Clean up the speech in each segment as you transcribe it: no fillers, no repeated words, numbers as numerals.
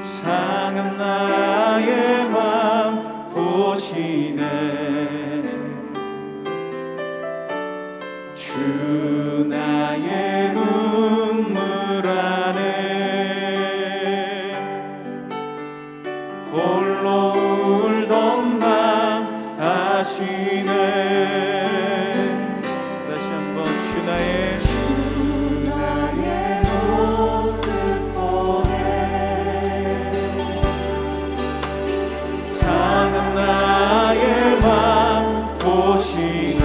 상한 나의 맘 보시네. 주 나의 눈물 안에 홀로 울던 맘 아시네. 다시 한번 주 나의 모습 보네. 상한 나의 맘 보시네.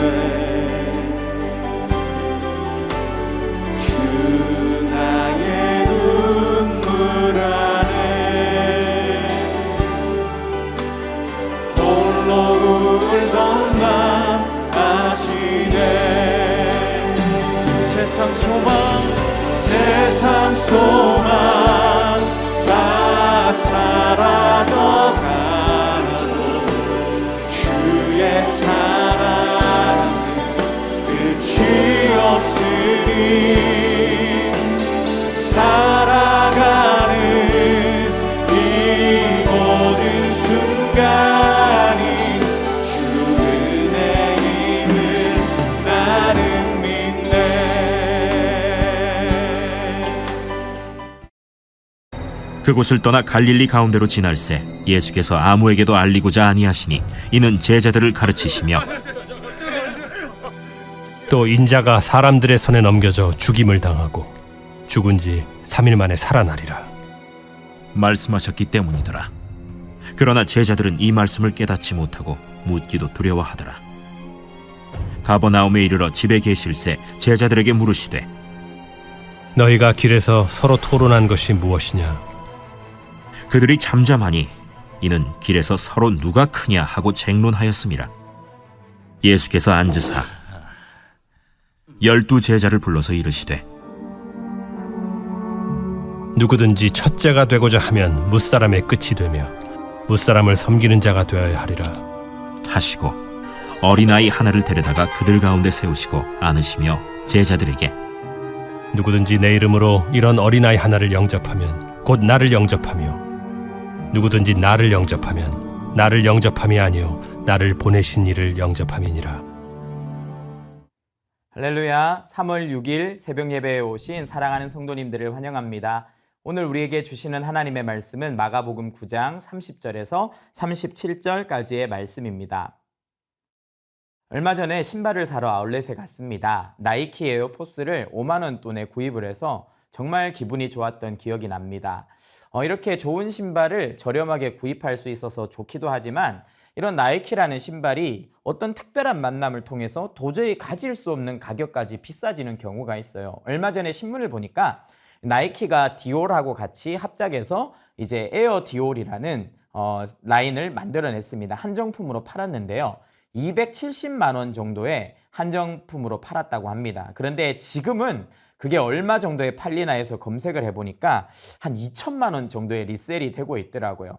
세상 소망 다 사라져가고 주의 사랑은 끝이 없으니 살아가는 이 모든 순간이 그곳을 떠나 갈릴리 가운데로 지날새 예수께서 아무에게도 알리고자 아니하시니 이는 제자들을 가르치시며 또 인자가 사람들의 손에 넘겨져 죽임을 당하고 죽은 지 3일 만에 살아나리라 말씀하셨기 때문이더라. 그러나 제자들은 이 말씀을 깨닫지 못하고 묻기도 두려워하더라. 가버나움에 이르러 집에 계실새 제자들에게 물으시되 너희가 길에서 서로 토론한 것이 무엇이냐? 그들이 잠잠하니 이는 길에서 서로 누가 크냐 하고 쟁론하였음이라. 예수께서 앉으사 12 제자를 불러서 이르시되 누구든지 첫째가 되고자 하면 무사람의 끝이 되며 무사람을 섬기는 자가 되어야 하리라 하시고 어린아이 하나를 데려다가 그들 가운데 세우시고 안으시며 제자들에게 누구든지 내 이름으로 이런 어린아이 하나를 영접하면 곧 나를 영접하며 누구든지 나를 영접하면 나를 영접함이 아니요 나를 보내신 이를 영접함이니라. 할렐루야. 3월 6일 새벽 예배에 오신 사랑하는 성도님들을 환영합니다. 오늘 우리에게 주시는 하나님의 말씀은 마가복음 9장 30절에서 37절까지의 말씀입니다. 얼마 전에 신발을 사러 아울렛에 갔습니다. 나이키 에어포스를 5만 원 돈에 구입을 해서 정말 기분이 좋았던 기억이 납니다. 이렇게 좋은 신발을 저렴하게 구입할 수 있어서 좋기도 하지만 이런 나이키라는 신발이 어떤 특별한 만남을 통해서 도저히 가질 수 없는 가격까지 비싸지는 경우가 있어요. 얼마 전에 신문을 보니까 나이키가 디올하고 같이 합작해서 이제 에어 디올이라는 라인을 만들어냈습니다. 한정품으로 팔았는데요. 270만 원 정도의 한정품으로 팔았다고 합니다. 그런데 지금은 그게 얼마 정도에 팔리나 해서 검색을 해보니까 한 2천만 원 정도의 리셀이 되고 있더라고요.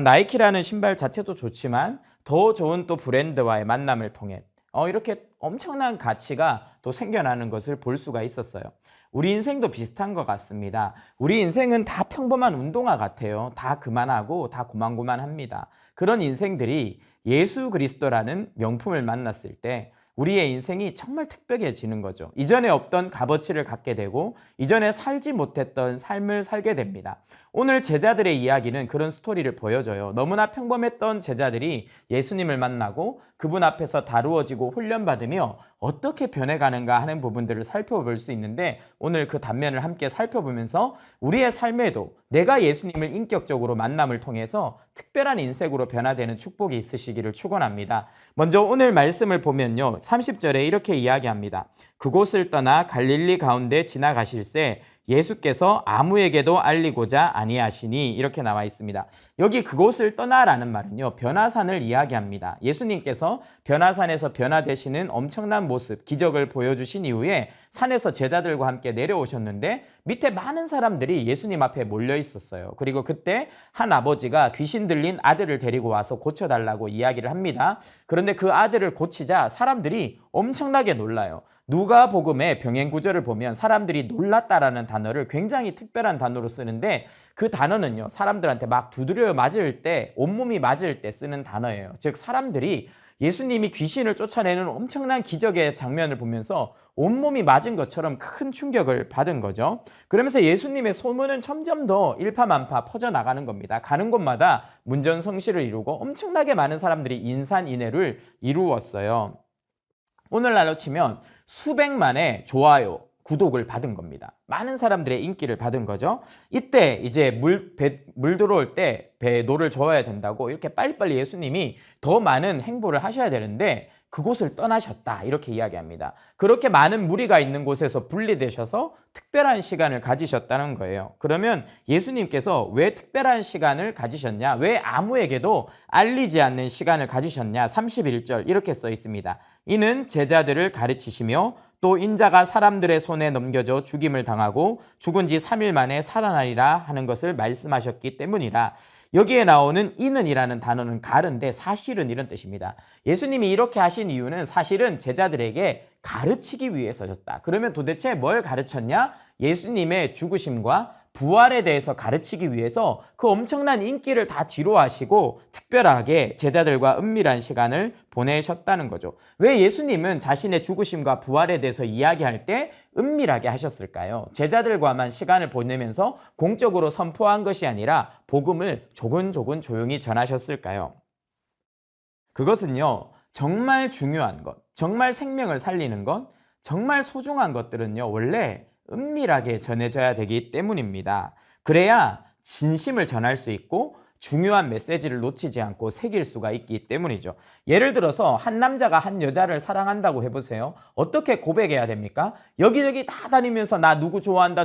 나이키라는 신발 자체도 좋지만 더 좋은 또 브랜드와의 만남을 통해 이렇게 엄청난 가치가 또 생겨나는 것을 볼 수가 있었어요. 우리 인생도 비슷한 것 같습니다. 우리 인생은 다 평범한 운동화 같아요. 다 그만하고 다 고만고만합니다. 그런 인생들이 예수 그리스도라는 명품을 만났을 때 우리의 인생이 정말 특별해지는 거죠. 이전에 없던 값어치를 갖게 되고 이전에 살지 못했던 삶을 살게 됩니다. 오늘 제자들의 이야기는 그런 스토리를 보여줘요. 너무나 평범했던 제자들이 예수님을 만나고 그분 앞에서 다루어지고 훈련받으며 어떻게 변해가는가 하는 부분들을 살펴볼 수 있는데 오늘 그 단면을 함께 살펴보면서 우리의 삶에도 내가 예수님을 인격적으로 만남을 통해서 특별한 인생으로 변화되는 축복이 있으시기를 축원합니다. 먼저 오늘 말씀을 보면요. 30절에 이렇게 이야기합니다. 그곳을 떠나 갈릴리 가운데 지나가실새 예수께서 아무에게도 알리고자 아니하시니 이렇게 나와 있습니다. 여기 그곳을 떠나라는 말은요. 변화산을 이야기합니다. 예수님께서 변화산에서 변화되시는 엄청난 모습, 기적을 보여주신 이후에 산에서 제자들과 함께 내려오셨는데 밑에 많은 사람들이 예수님 앞에 몰려 있었어요. 그리고 그때 한 아버지가 귀신 들린 아들을 데리고 와서 고쳐달라고 이야기를 합니다. 그런데 그 아들을 고치자 사람들이 엄청나게 놀라요. 누가복음의 병행 구절을 보면 사람들이 놀랐다라는 단어를 굉장히 특별한 단어로 쓰는데 그 단어는요, 사람들한테 막 두드려 맞을 때, 온몸이 맞을 때 쓰는 단어예요. 즉 사람들이 예수님이 귀신을 쫓아내는 엄청난 기적의 장면을 보면서 온몸이 맞은 것처럼 큰 충격을 받은 거죠. 그러면서 예수님의 소문은 점점 더 일파만파 퍼져나가는 겁니다. 가는 곳마다 문전성시를 이루고 엄청나게 많은 사람들이 인산인해를 이루었어요. 오늘날로 치면 수백만의 좋아요, 구독을 받은 겁니다. 많은 사람들의 인기를 받은 거죠. 이때 이제 물 들어올 때 배에 노를 저어야 된다고 이렇게 빨리빨리 예수님이 더 많은 행보를 하셔야 되는데 그곳을 떠나셨다, 이렇게 이야기합니다. 그렇게 많은 무리가 있는 곳에서 분리되셔서 특별한 시간을 가지셨다는 거예요. 그러면 예수님께서 왜 특별한 시간을 가지셨냐? 왜 아무에게도 알리지 않는 시간을 가지셨냐? 31절 이렇게 써 있습니다. 이는 제자들을 가르치시며 또 인자가 사람들의 손에 넘겨져 죽임을 당하고 죽은 지 3일 만에 살아나리라 하는 것을 말씀하셨기 때문이라. 여기에 나오는 이는이라는 단어는 가른데 사실은 이런 뜻입니다. 예수님이 이렇게 하신 이유는 사실은 제자들에게 가르치기 위해서였다. 그러면 도대체 뭘 가르쳤냐? 예수님의 죽으심과 부활에 대해서 가르치기 위해서 그 엄청난 인기를 다 뒤로 하시고 특별하게 제자들과 은밀한 시간을 보내셨다는 거죠. 왜 예수님은 자신의 죽으심과 부활에 대해서 이야기할 때 은밀하게 하셨을까요? 제자들과만 시간을 보내면서 공적으로 선포한 것이 아니라 복음을 조근조근 조용히 전하셨을까요? 그것은요, 정말 중요한 것, 정말 생명을 살리는 것, 정말 소중한 것들은요, 원래 은밀하게 전해져야 되기 때문입니다. 그래야 진심을 전할 수 있고 중요한 메시지를 놓치지 않고 새길 수가 있기 때문이죠. 예를 들어서 한 남자가 한 여자를 사랑한다고 해보세요. 어떻게 고백해야 됩니까? 여기저기 다 다니면서 나 누구 좋아한다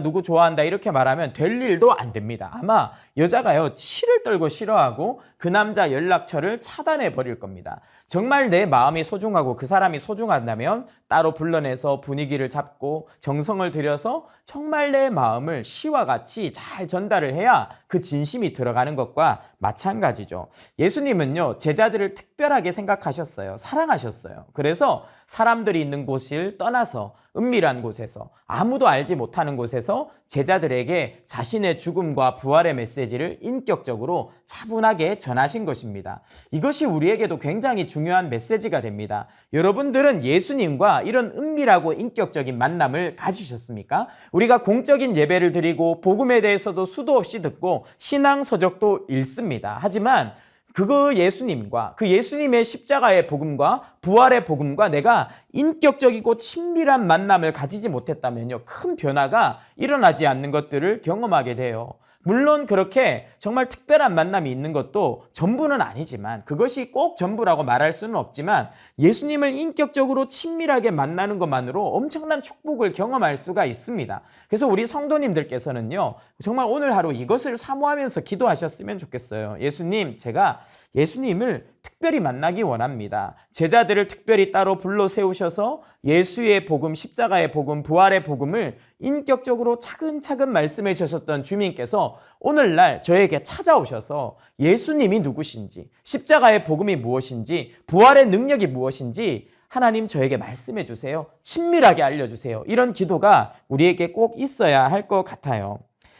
이렇게 말하면 될 일도 안 됩니다. 아마 여자가요, 치를 떨고 싫어하고 그 남자 연락처를 차단해 버릴 겁니다. 정말 내 마음이 소중하고 그 사람이 소중하다면 따로 불러내서 분위기를 잡고 정성을 들여서 정말 내 마음을 시와 같이 잘 전달을 해야 그 진심이 들어가는 것과 마찬가지죠. 예수님은요, 제자들을 특별하게 생각하셨어요. 사랑하셨어요. 그래서 사람들이 있는 곳을 떠나서 은밀한 곳에서 아무도 알지 못하는 곳에서 제자들에게 자신의 죽음과 부활의 메시지를 인격적으로 차분하게 전하신 것입니다. 이것이 우리에게도 굉장히 중요한 메시지가 됩니다. 여러분들은 예수님과 이런 은밀하고 인격적인 만남을 가지셨습니까? 우리가 공적인 예배를 드리고 복음에 대해서도 수도 없이 듣고 신앙 서적도 읽습니다. 하지만 그 예수님과 그 예수님의 십자가의 복음과 부활의 복음과 내가 인격적이고 친밀한 만남을 가지지 못했다면요, 큰 변화가 일어나지 않는 것들을 경험하게 돼요. 물론 그렇게 정말 특별한 만남이 있는 것도 전부는 아니지만, 그것이 꼭 전부라고 말할 수는 없지만 예수님을 인격적으로 친밀하게 만나는 것만으로 엄청난 축복을 경험할 수가 있습니다. 그래서 우리 성도님들께서는요, 정말 오늘 하루 이것을 사모하면서 기도하셨으면 좋겠어요. 예수님, 제가 예수님을 특별히 만나기 원합니다. 제자들을 특별히 따로 불러 세우셔서 예수의 복음, 십자가의 복음, 부활의 복음을 인격적으로 차근차근 말씀해 주셨던 주님께서 오늘날 저에게 찾아오셔서 예수님이 누구신지, 십자가의 복음이 무엇인지, 부활의 능력이 무엇인지 하나님 저에게 말씀해 주세요. 친밀하게 알려주세요. 이런 기도가 우리에게 꼭 있어야 할 것 같아요.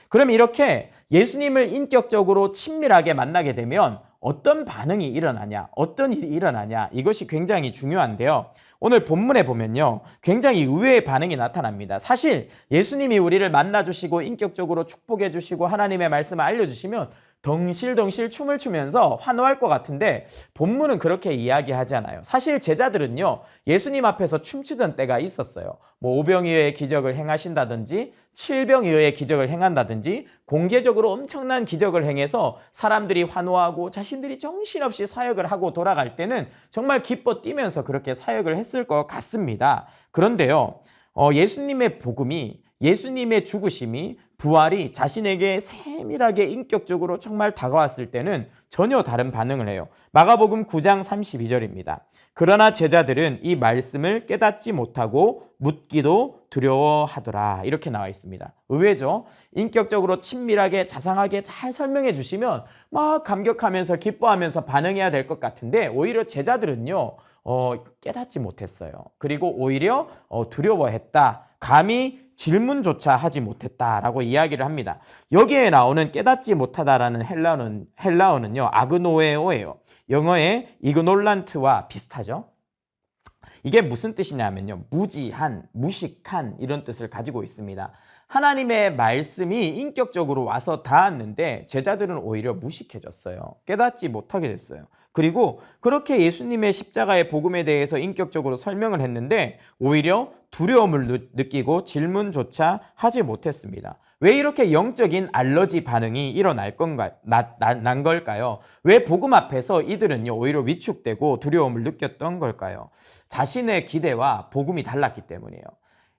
그럼 이렇게 예수님을 인격적으로 친밀하게 만나게 되면 어떤 반응이 일어나냐, 어떤 일이 일어나냐, 이것이 굉장히 중요한데요. 오늘 본문에 보면요, 굉장히 의외의 반응이 나타납니다. 사실 예수님이 우리를 만나주시고 인격적으로 축복해 주시고 하나님의 말씀을 알려주시면 덩실덩실 춤을 추면서 환호할 것 같은데 본문은 그렇게 이야기하지 않아요. 사실 제자들은요, 예수님 앞에서 춤추던 때가 있었어요. 오병이어의 기적을 행하신다든지 7병이어의 기적을 행한다든지 공개적으로 엄청난 기적을 행해서 사람들이 환호하고 자신들이 정신없이 사역을 하고 돌아갈 때는 정말 기뻐 뛰면서 그렇게 사역을 했을 것 같습니다. 그런데요, 예수님의 복음이, 예수님의 죽으심이, 부활이 자신에게 세밀하게 인격적으로 정말 다가왔을 때는 전혀 다른 반응을 해요. 마가복음 9장 32절입니다. 그러나 제자들은 이 말씀을 깨닫지 못하고 묻기도 두려워하더라. 이렇게 나와 있습니다. 의외죠? 인격적으로 친밀하게 자상하게 잘 설명해 주시면 막 감격하면서 기뻐하면서 반응해야 될 것 같은데 오히려 제자들은요. 깨닫지 못했어요. 그리고 오히려 두려워했다. 감히 질문조차 하지 못했다라고 이야기를 합니다. 여기에 나오는 깨닫지 못하다라는 헬라어는요. 아그노에오예요. 영어의 이그놀란트와 비슷하죠. 이게 무슨 뜻이냐면요. 무지한, 무식한 이런 뜻을 가지고 있습니다. 하나님의 말씀이 인격적으로 와서 닿았는데 제자들은 오히려 무식해졌어요. 깨닫지 못하게 됐어요. 그리고 그렇게 예수님의 십자가의 복음에 대해서 인격적으로 설명을 했는데 오히려 두려움을 느끼고 질문조차 하지 못했습니다. 왜 이렇게 영적인 알러지 반응이 일어날 난 걸까요? 왜 복음 앞에서 이들은요 오히려 위축되고 두려움을 느꼈던 걸까요? 자신의 기대와 복음이 달랐기 때문이에요.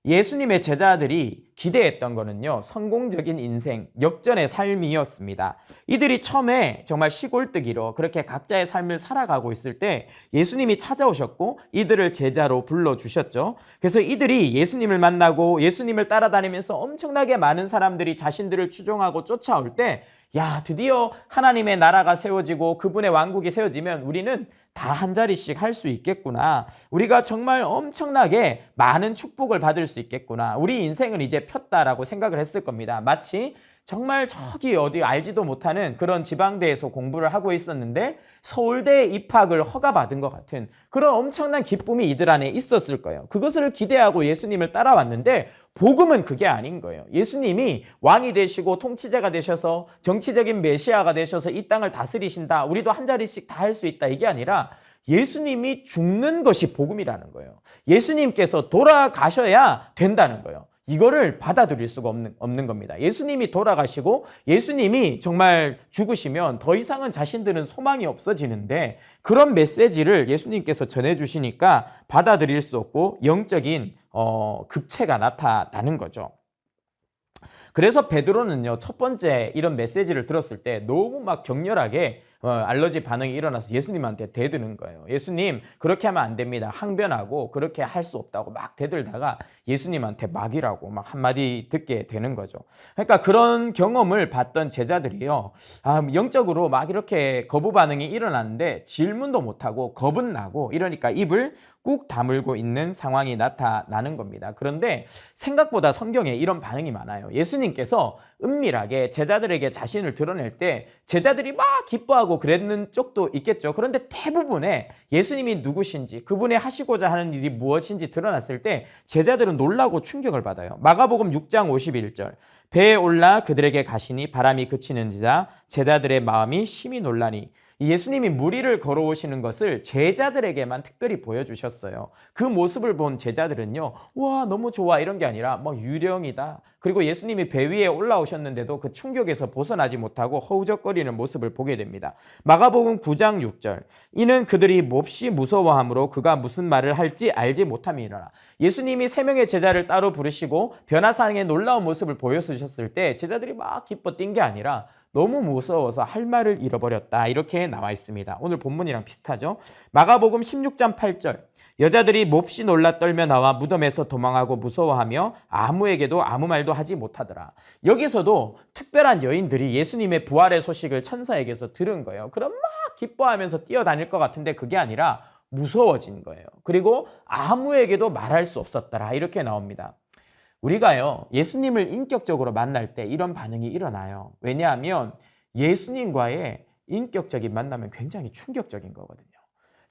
예수님의 제자들이 기대했던 거는요 성공적인 인생, 역전의 삶이었습니다. 이들이 처음에 정말 시골뜨기로 그렇게 각자의 삶을 살아가고 있을 때 예수님이 찾아오셨고 이들을 제자로 불러주셨죠. 그래서 이들이 예수님을 만나고 예수님을 따라다니면서 엄청나게 많은 사람들이 자신들을 추종하고 쫓아올 때 야, 드디어 하나님의 나라가 세워지고 그분의 왕국이 세워지면 우리는 다 한 자리씩 할 수 있겠구나. 우리가 정말 엄청나게 많은 축복을 받을 수 있겠구나. 우리 인생은 이제 폈다라고 생각을 했을 겁니다. 마치 정말 저기 어디 알지도 못하는 그런 지방대에서 공부를 하고 있었는데 서울대에 입학을 허가받은 것 같은 그런 엄청난 기쁨이 이들 안에 있었을 거예요. 그것을 기대하고 예수님을 따라왔는데 복음은 그게 아닌 거예요. 예수님이 왕이 되시고 통치자가 되셔서 정치적인 메시아가 되셔서 이 땅을 다스리신다. 우리도 한 자리씩 다 할 수 있다. 이게 아니라 예수님이 죽는 것이 복음이라는 거예요. 예수님께서 돌아가셔야 된다는 거예요. 이거를 받아들일 수가 없는 겁니다. 예수님이 돌아가시고 예수님이 정말 죽으시면 더 이상은 자신들은 소망이 없어지는데 그런 메시지를 예수님께서 전해주시니까 받아들일 수 없고 영적인 급체가 나타나는 거죠. 그래서 베드로는요 첫 번째 이런 메시지를 들었을 때 너무 막 격렬하게 알러지 반응이 일어나서 예수님한테 대드는 거예요. 예수님 그렇게 하면 안 됩니다. 항변하고 그렇게 할 수 없다고 막 대들다가 예수님한테 막이라고 막 한마디 듣게 되는 거죠. 그러니까 그런 경험을 봤던 제자들이요 영적으로 막 이렇게 거부 반응이 일어나는데 질문도 못하고 겁은 나고 이러니까 입을 꾹 다물고 있는 상황이 나타나는 겁니다. 그런데 생각보다 성경에 이런 반응이 많아요. 예수님께서 은밀하게 제자들에게 자신을 드러낼 때 제자들이 막 기뻐하고 그랬는 쪽도 있겠죠. 그런데 대부분의 예수님이 누구신지 그분의 하시고자 하는 일이 무엇인지 드러났을 때 제자들은 놀라고 충격을 받아요. 마가복음 6장 51절 배에 올라 그들에게 가시니 바람이 그치는지라 제자들의 마음이 심히 놀라니 예수님이 무리를 걸어오시는 것을 제자들에게만 특별히 보여주셨어요. 그 모습을 본 제자들은요 와 너무 좋아 이런 게 아니라 뭐 유령이다. 그리고 예수님이 배 위에 올라오셨는데도 그 충격에서 벗어나지 못하고 허우적거리는 모습을 보게 됩니다. 마가복음 9장 6절 이는 그들이 몹시 무서워함으로 그가 무슨 말을 할지 알지 못함이니라. 예수님이 세 명의 제자를 따로 부르시고 변화상의 놀라운 모습을 보여주셨을 때 제자들이 막 기뻐 뛴 게 아니라 너무 무서워서 할 말을 잃어버렸다. 이렇게 나와 있습니다. 오늘 본문이랑 비슷하죠. 마가복음 16장 8절 여자들이 몹시 놀라 떨며 나와 무덤에서 도망하고 무서워하며 아무에게도 아무 말도 하지 못하더라. 여기서도 특별한 여인들이 예수님의 부활의 소식을 천사에게서 들은 거예요. 그럼 막 기뻐하면서 뛰어다닐 것 같은데 그게 아니라 무서워진 거예요. 그리고 아무에게도 말할 수 없었더라. 이렇게 나옵니다. 우리가요 예수님을 인격적으로 만날 때 이런 반응이 일어나요. 왜냐하면 예수님과의 인격적인 만남은 굉장히 충격적인 거거든요.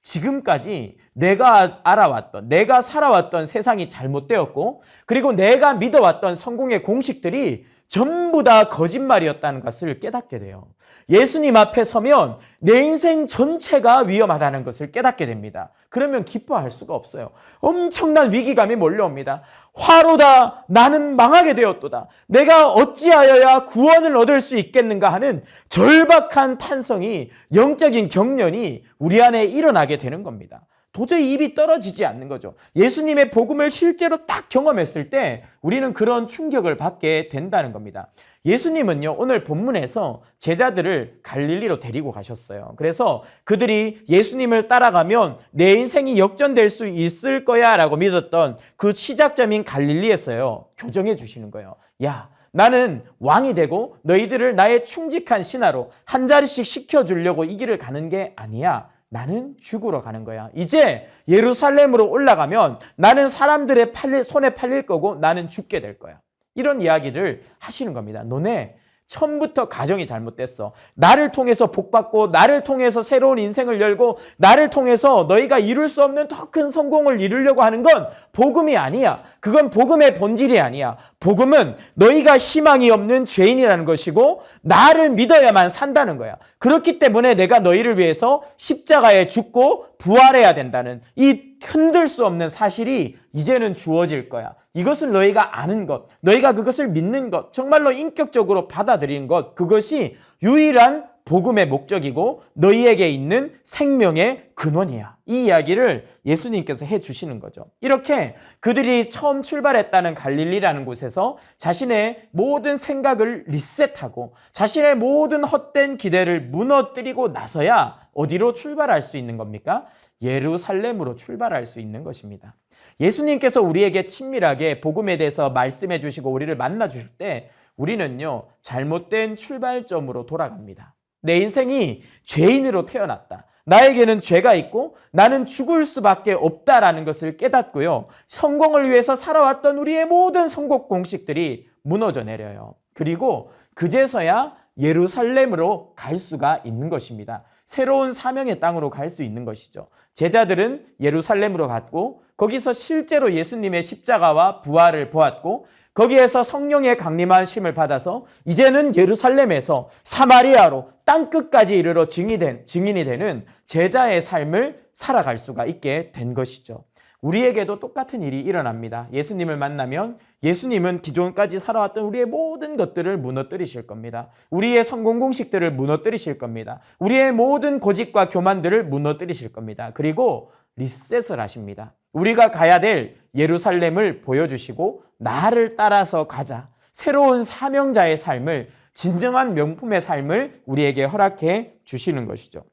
지금까지 내가 알아왔던 내가 살아왔던 세상이 잘못되었고 그리고 내가 믿어왔던 성공의 공식들이 전부 다 거짓말이었다는 것을 깨닫게 돼요. 예수님 앞에 서면 내 인생 전체가 위험하다는 것을 깨닫게 됩니다. 그러면 기뻐할 수가 없어요. 엄청난 위기감이 몰려옵니다. 화로다 나는 망하게 되었도다. 내가 어찌하여야 구원을 얻을 수 있겠는가 하는 절박한 탄성이 영적인 경련이 우리 안에 일어나게 되는 겁니다. 도저히 입이 떨어지지 않는 거죠. 예수님의 복음을 실제로 딱 경험했을 때 우리는 그런 충격을 받게 된다는 겁니다. 예수님은요, 오늘 본문에서 제자들을 갈릴리로 데리고 가셨어요. 그래서 그들이 예수님을 따라가면 내 인생이 역전될 수 있을 거야 라고 믿었던 그 시작점인 갈릴리에서요, 교정해 주시는 거예요. 야, 나는 왕이 되고 너희들을 나의 충직한 신하로 한 자리씩 시켜주려고 이 길을 가는 게 아니야. 나는 죽으러 가는 거야. 이제 예루살렘으로 올라가면 나는 사람들의 손에 팔릴 거고 나는 죽게 될 거야. 이런 이야기를 하시는 겁니다. 너네 처음부터 가정이 잘못됐어. 나를 통해서 복받고 나를 통해서 새로운 인생을 열고 나를 통해서 너희가 이룰 수 없는 더 큰 성공을 이루려고 하는 건 복음이 아니야. 그건 복음의 본질이 아니야. 복음은 너희가 희망이 없는 죄인이라는 것이고 나를 믿어야만 산다는 거야. 그렇기 때문에 내가 너희를 위해서 십자가에 죽고 부활해야 된다는 이 흔들 수 없는 사실이 이제는 주어질 거야. 이것을 너희가 아는 것, 너희가 그것을 믿는 것, 정말로 인격적으로 받아들이는 것, 그것이 유일한 복음의 목적이고 너희에게 있는 생명의 근원이야. 이 이야기를 예수님께서 해주시는 거죠. 이렇게 그들이 처음 출발했다는 갈릴리라는 곳에서 자신의 모든 생각을 리셋하고 자신의 모든 헛된 기대를 무너뜨리고 나서야 어디로 출발할 수 있는 겁니까? 예루살렘으로 출발할 수 있는 것입니다. 예수님께서 우리에게 친밀하게 복음에 대해서 말씀해 주시고 우리를 만나 주실 때 우리는요, 잘못된 출발점으로 돌아갑니다. 내 인생이 죄인으로 태어났다. 나에게는 죄가 있고 나는 죽을 수밖에 없다라는 것을 깨닫고요, 성공을 위해서 살아왔던 우리의 모든 성공 공식들이 무너져 내려요. 그리고 그제서야 예루살렘으로 갈 수가 있는 것입니다. 새로운 사명의 땅으로 갈 수 있는 것이죠. 제자들은 예루살렘으로 갔고 거기서 실제로 예수님의 십자가와 부활을 보았고 거기에서 성령의 강림하심을 받아서 이제는 예루살렘에서 사마리아로 땅끝까지 이르러 증인이 되는 제자의 삶을 살아갈 수가 있게 된 것이죠. 우리에게도 똑같은 일이 일어납니다. 예수님을 만나면 예수님은 기존까지 살아왔던 우리의 모든 것들을 무너뜨리실 겁니다. 우리의 성공 공식들을 무너뜨리실 겁니다. 우리의 모든 고집과 교만들을 무너뜨리실 겁니다. 그리고 리셋을 하십니다. 우리가 가야 될 예루살렘을 보여주시고 나를 따라서 가자. 새로운 사명자의 삶을, 진정한 명품의 삶을 우리에게 허락해 주시는 것이죠.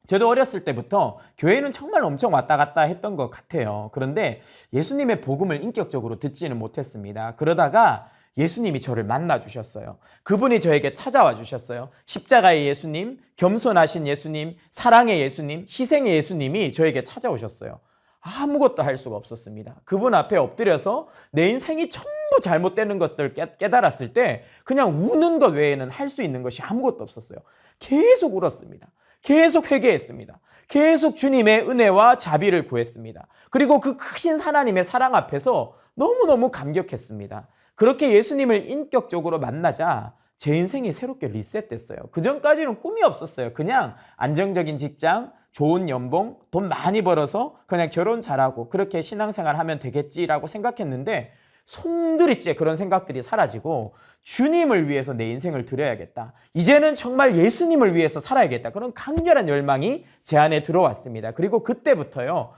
저도 어렸을 때부터 교회는 정말 엄청 왔다 갔다 했던 것 같아요. 그런데 예수님의 복음을 인격적으로 듣지는 못했습니다. 그러다가 예수님이 저를 만나 주셨어요. 그분이 저에게 찾아와 주셨어요. 십자가의 예수님, 겸손하신 예수님, 사랑의 예수님, 희생의 예수님이 저에게 찾아오셨어요. 아무것도 할 수가 없었습니다. 그분 앞에 엎드려서 내 인생이 전부 잘못되는 것들을 깨달았을 때 그냥 우는 것 외에는 할 수 있는 것이 아무것도 없었어요. 계속 울었습니다. 계속 회개했습니다. 계속 주님의 은혜와 자비를 구했습니다. 그리고 그 크신 하나님의 사랑 앞에서 너무너무 감격했습니다. 그렇게 예수님을 인격적으로 만나자 제 인생이 새롭게 리셋됐어요. 그전까지는 꿈이 없었어요. 그냥 안정적인 직장, 좋은 연봉, 돈 많이 벌어서 그냥 결혼 잘하고 그렇게 신앙생활 하면 되겠지라고 생각했는데 송두리째 그런 생각들이 사라지고 주님을 위해서 내 인생을 드려야겠다. 이제는 정말 예수님을 위해서 살아야겠다. 그런 강렬한 열망이 제 안에 들어왔습니다. 그리고 그때부터요,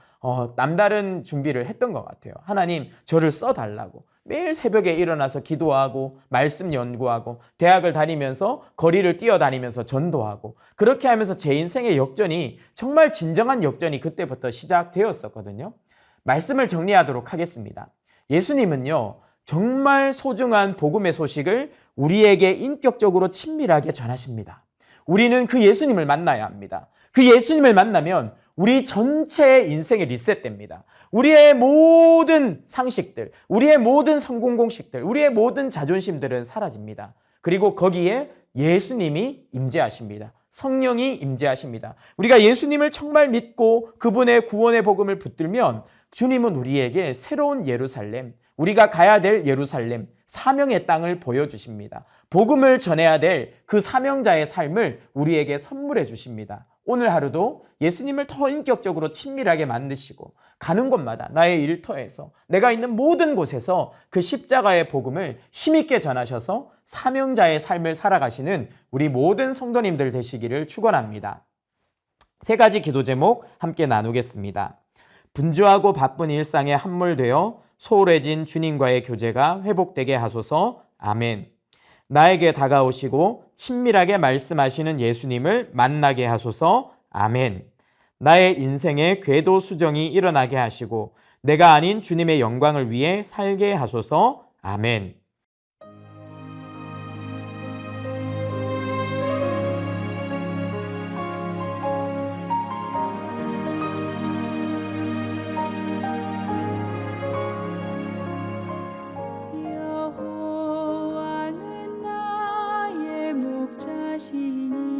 남다른 준비를 했던 것 같아요. 하나님, 저를 써달라고. 매일 새벽에 일어나서 기도하고 말씀 연구하고 대학을 다니면서 거리를 뛰어다니면서 전도하고 그렇게 하면서 제 인생의 역전이 정말 진정한 역전이 그때부터 시작되었었거든요. 말씀을 정리하도록 하겠습니다. 예수님은요, 정말 소중한 복음의 소식을 우리에게 인격적으로 친밀하게 전하십니다. 우리는 그 예수님을 만나야 합니다. 그 예수님을 만나면 우리 전체의 인생이 리셋됩니다. 우리의 모든 상식들, 우리의 모든 성공 공식들, 우리의 모든 자존심들은 사라집니다. 그리고 거기에 예수님이 임재하십니다. 성령이 임재하십니다. 우리가 예수님을 정말 믿고 그분의 구원의 복음을 붙들면 주님은 우리에게 새로운 예루살렘, 우리가 가야 될 예루살렘, 사명의 땅을 보여주십니다. 복음을 전해야 될 그 사명자의 삶을 우리에게 선물해 주십니다. 오늘 하루도 예수님을 더 인격적으로 친밀하게 만드시고 가는 곳마다 나의 일터에서 내가 있는 모든 곳에서 그 십자가의 복음을 힘있게 전하셔서 사명자의 삶을 살아가시는 우리 모든 성도님들 되시기를 축원합니다. 세 가지 기도 제목 함께 나누겠습니다. 분주하고 바쁜 일상에 함몰되어 소홀해진 주님과의 교제가 회복되게 하소서. 아멘. 나에게 다가오시고 친밀하게 말씀하시는 예수님을 만나게 하소서. 아멘. 나의 인생에 궤도 수정이 일어나게 하시고 내가 아닌 주님의 영광을 위해 살게 하소서. 아멘. 여호와는 나의 목자시니